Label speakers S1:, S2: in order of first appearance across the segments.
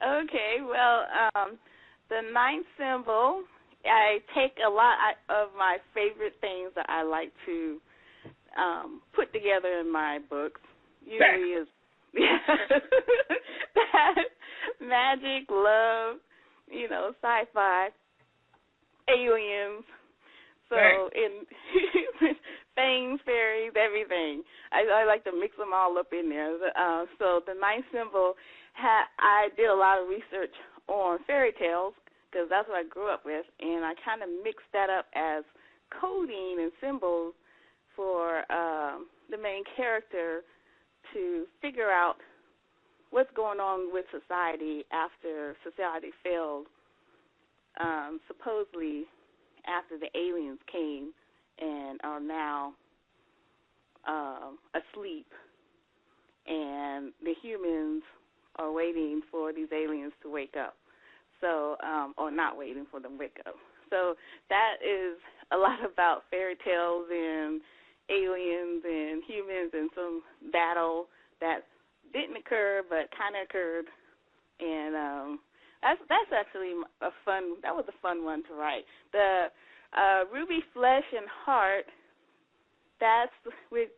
S1: Okay, well, the ninth symbol, I take a lot of my favorite things that I like to put together in my books. Usually is that magic, love, sci-fi, aliens. So in things, fairies, everything. I like to mix them all up in there. So the ninth symbol, I did a lot of research on fairy tales because that's what I grew up with, and I kind of mixed that up as coding and symbols for the main character to figure out what's going on with society after society failed, supposedly after the aliens came and are now asleep, and the humans are waiting for these aliens to wake up. So, or not waiting for them to wake up. So that is a lot about fairy tales and aliens and humans and some battle that didn't occur but kind of occurred. And that's actually that was a fun one to write. The Ruby Flesh and Heart, that's with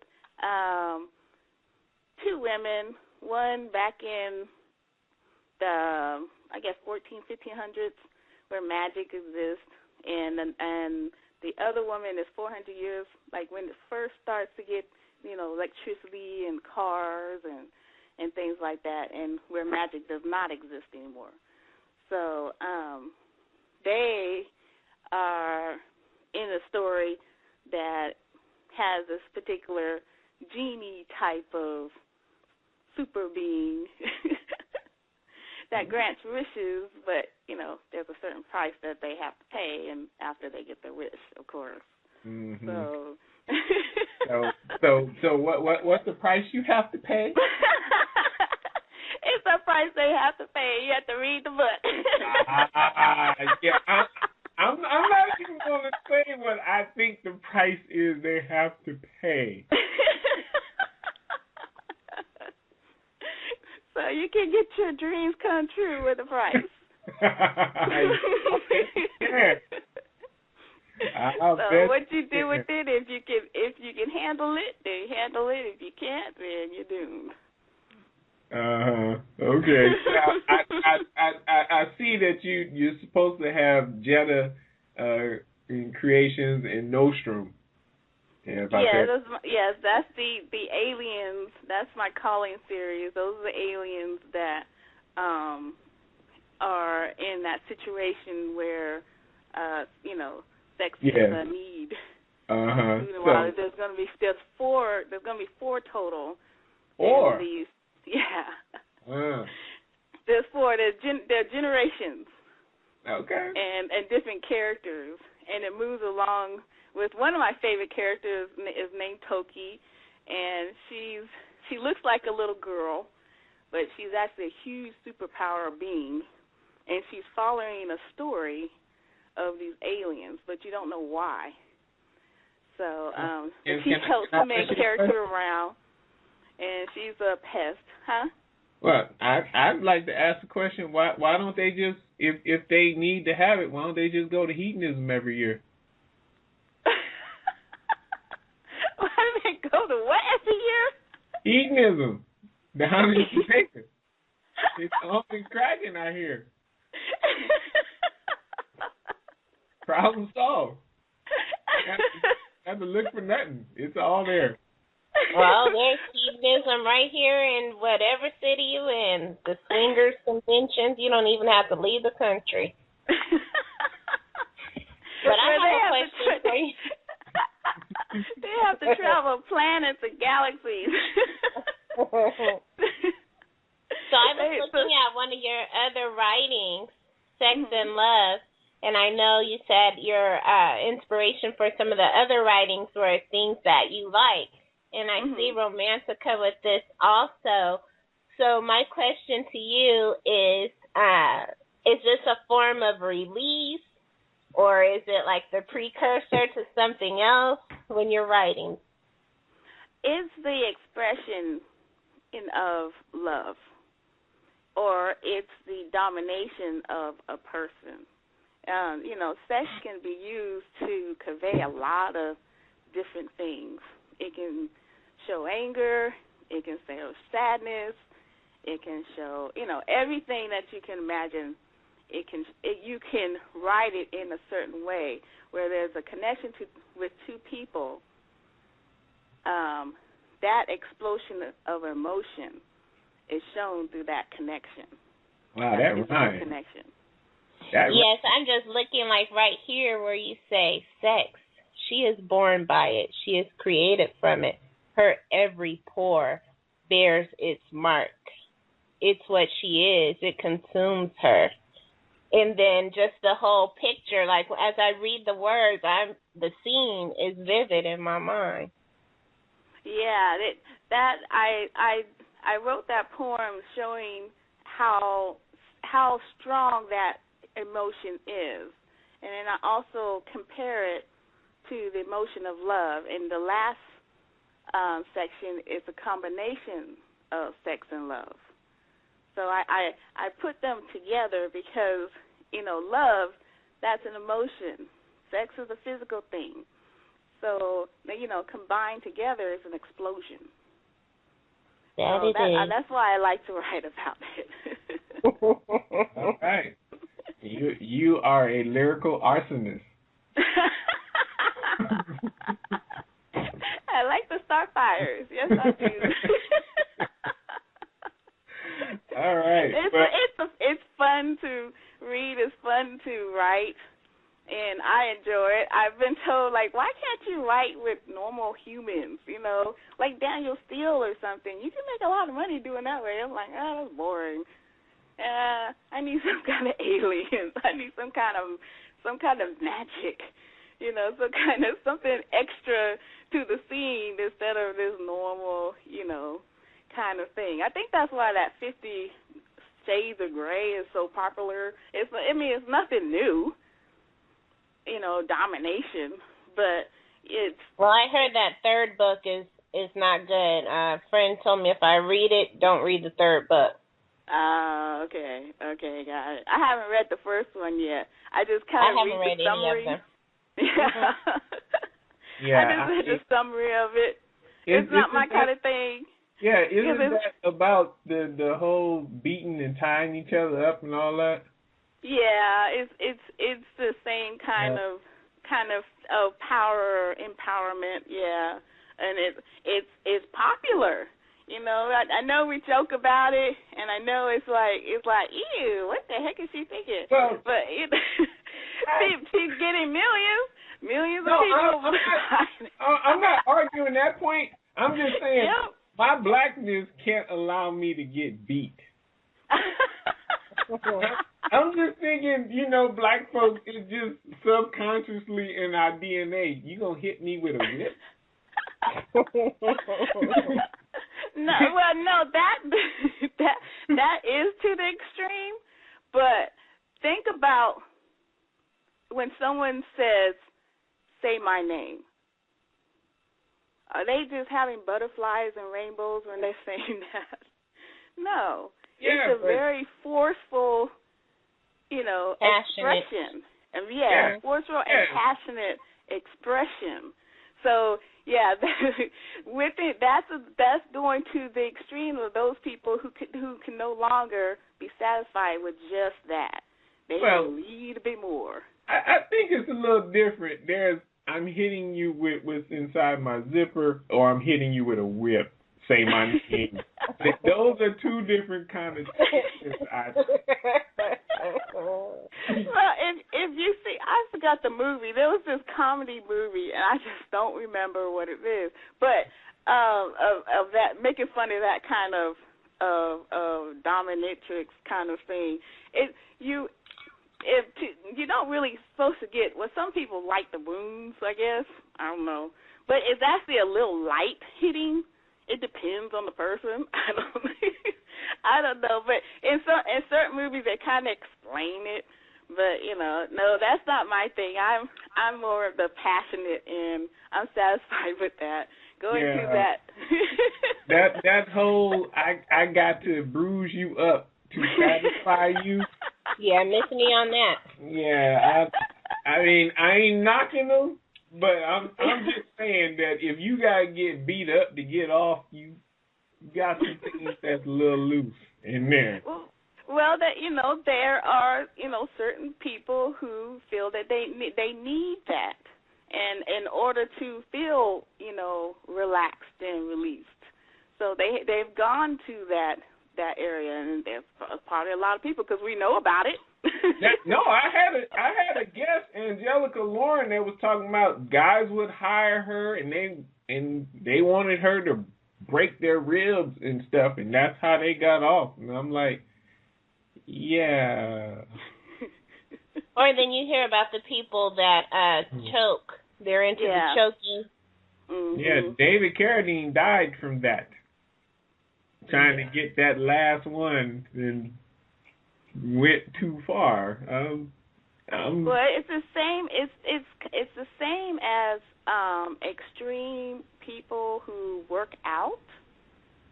S1: two women, one back in the, 1500s, where magic exists, and the other woman is 400 years, like when it first starts to get, electricity and cars and things like that, and where magic does not exist anymore. So they are in a story that has this particular genie type of super being that grants wishes, but, there's a certain price that they have to pay, and after they get their wish, of course.
S2: Mm-hmm.
S1: So
S2: what's the price you have to pay?
S1: It's the price they have to pay. You have to read the book.
S2: Yeah, I'm not even going to say what I think the price is they have to pay.
S1: So you can get your dreams come true with a price. So what you do with it, if you can handle it, then you handle it. If you can't, then you're doomed.
S2: Okay. I see that you're supposed to have Jetta in creations and Nostrum.
S1: Yes, that's the aliens. That's my calling series. Those are the aliens that are in that situation where sex is a need.
S2: So
S1: there's going to be four. There's going to be four total.
S2: Four.
S1: There's four. They're generations.
S2: Okay.
S1: And different characters, and it moves along with one of my favorite characters is named Toki, and she looks like a little girl, but she's actually a huge superpower being, and she's following a story of these aliens, but you don't know why. So she helps the main character around, and she's a pest, huh?
S2: Well, I'd like to ask the question: Why don't they just, if they need to have it, why don't they just go to hedonism every year?
S1: Why do they go to what every year?
S2: Hedonism. Down in Jamaica. It's something cracking out here. Problem solved. Have to look for nothing. It's all there.
S3: Well, there's hedonism right here in whatever city you in. The swingers conventions, you don't even have to leave the country. But I have a question for you.
S1: They have to travel planets and galaxies.
S3: So I was looking at one of your other writings, Sex and Love, and I know you said your inspiration for some of the other writings were things that you like. And I see Romantica with this also. So my question to you is this a form of release, or is it like the precursor to something else when you're writing?
S1: It's the expression of love. or it's the domination of a person. Sex can be used to convey a lot of different things. It can show anger. It can show sadness. It can show, everything that you can imagine. You can write it in a certain way where there's a connection with two people. That explosion of emotion is shown through that connection.
S2: Wow, that rhymes.
S1: Connection.
S3: Yes, I'm just looking like right here where you say sex. She is born by it. She is created from it. Her every pore bears its mark. It's what she is. It consumes her. And then just the whole picture, like as I read the words, the scene is vivid in my mind.
S1: Yeah, I wrote that poem showing how strong that emotion is, and then I also compare it to the emotion of love. And the last section is a combination of sex and love. So I put them together because, love, that's an emotion. Sex is a physical thing. So, combined together is an explosion. That's why I like to write about it.
S2: All right. You are a lyrical arsonist.
S1: I like to start fires. Yes, I do.
S2: All right.
S1: It's fun to read. It's fun to write, and I enjoy it. I've been told, like, why can't you write with normal humans? Like Daniel Steele or something. You can make a lot of money doing that way. I'm like, that's boring. I need some kind of aliens. I need some kind of magic. Some kind of something extra to the scene instead of this normal, kind of thing. I think that's why that 50 Shades of Grey is so popular. It's nothing new, domination, but it's...
S3: Well, I heard that third book is not good. A friend told me if I read it, don't read the third book.
S1: Okay, got it. I haven't read the first one yet. I just kind of read the summary.
S3: Any of them.
S2: Yeah,
S1: I just read the summary of it. It's not my kind of thing.
S2: Yeah, isn't that about the whole beating and tying each other up and all that?
S1: Yeah, it's the same kind of power empowerment. Yeah, and it's popular. I know we joke about it, and I know it's like ew, what the heck is she thinking?
S2: Well,
S1: but she's getting millions of people.
S2: I'm not arguing that point. I'm just saying.
S1: Yep.
S2: My blackness can't allow me to get beat. I'm just thinking, black folks, it's just subconsciously in our DNA. You gonna hit me with a whip?
S1: No, that is to the extreme. But think about when someone says, "Say my name." Are they just having butterflies and rainbows when they're saying that? No.
S2: Yeah,
S1: it's a very forceful, expression. And forceful and passionate expression. So, with it, that's going to the extreme of those people who can no longer be satisfied with just that. They need a bit more.
S2: I think it's a little different. I'm hitting you with what's inside my zipper, or I'm hitting you with a whip. Say my name. Those are two different kind of things.
S1: Well, if you see, I forgot the movie. There was this comedy movie, and I just don't remember what it is. But of that, making fun of that kind of dominatrix kind of thing. You don't really supposed to get, well, some people like the wounds, I guess. I don't know. But it's actually a little light hitting. It depends on the person. I don't know. But in certain movies, they kind of explain it. But, no, that's not my thing. I'm more of the passionate, and I'm satisfied with that. Going through that.
S2: that whole, I got to bruise you up to satisfy you.
S3: Yeah, miss me on that.
S2: Yeah, I mean, I ain't knocking them, but I'm just saying that if you gotta get beat up to get off, you got some things that's a little loose in there.
S1: Well, that there are certain people who feel that they need that, and in order to feel relaxed and released, so they've gone to that area, and they're probably a lot of people because we know about it.
S2: No, I had a guest, Angelica Lauren, that was talking about guys would hire her and they wanted her to break their ribs and stuff, and that's how they got off. And I'm like, yeah.
S3: Or then you hear about the people that choke. They're into the choking.
S1: Mm-hmm.
S2: Yeah, David Carradine died from that. Trying to get that last one and went too far.
S1: Well, it's the same. It's the same as extreme people who work out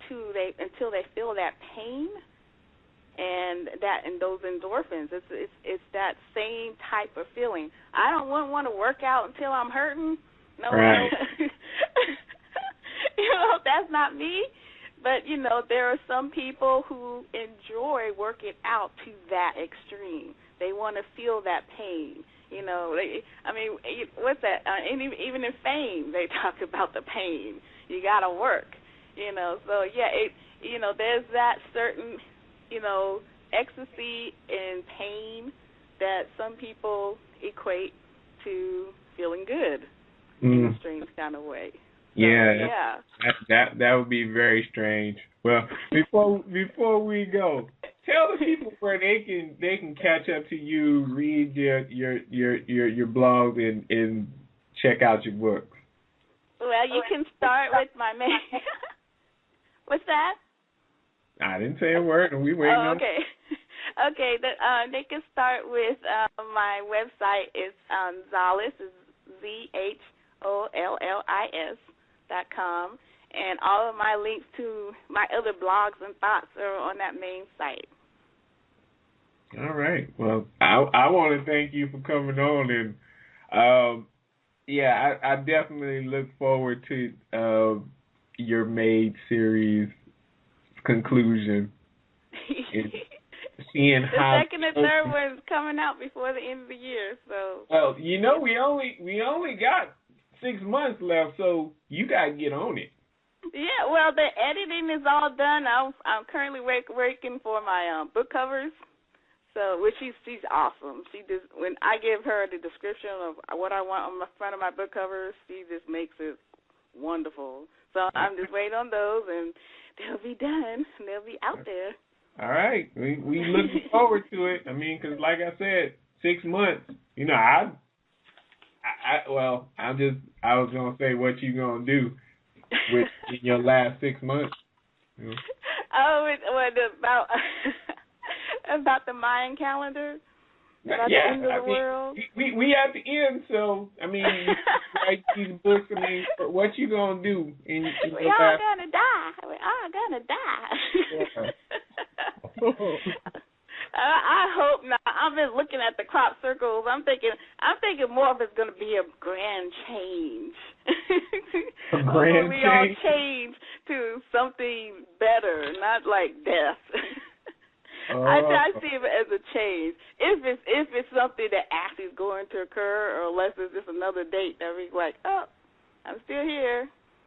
S1: until they feel that pain and those endorphins. It's that same type of feeling. I don't want to work out until I'm hurting. No,
S2: right.
S1: That's not me. But there are some people who enjoy working out to that extreme. They want to feel that pain. What's that? Even in Fame, they talk about the pain. You got to work. So yeah, there's that certain, ecstasy and pain that some people equate to feeling good in a strange kind of way. So,
S2: yeah. That would be very strange. Well, before we go, tell the people where they can catch up to you, read your blog and check out your books.
S1: Well, you can start with my main. What's that?
S2: I didn't say a word, and we waiting on.
S1: Okay. Okay. They can start with my website. It's Zhollis, ZHOLLIS.com, and all of my links to my other blogs and thoughts are on that main site.
S2: All right. Well, I want to thank you for coming on, and I definitely look forward to your Made series conclusion. Seeing
S1: the
S2: how
S1: second and third one's coming out before the end of the year, so.
S2: Well, we only got 6 months left, so you gotta get on it.
S1: Yeah, well, the editing is all done. I'm currently working for my book covers. So, she's awesome. She just, when I give her the description of what I want on the front of my book covers, she just makes it wonderful. So I'm just waiting on those, and they'll be done. They'll be out there.
S2: All right, we looking forward to it. I mean, because like I said, 6 months. I was gonna say what you gonna do in your last 6 months.
S1: Oh, about about the Mayan calendar. About the end of the world.
S2: We at the end, so I mean, write these books. I mean, what you gonna do? We
S1: all gonna die. We all gonna die. I hope not. I've been looking at the crop circles. I'm thinking more of it's gonna be a grand change.
S2: A grand
S1: we
S2: change.
S1: all change to something better, not like death. I see it as a change. If it's something that actually is going to occur, or unless it's just another date that we're like, oh, I'm still here.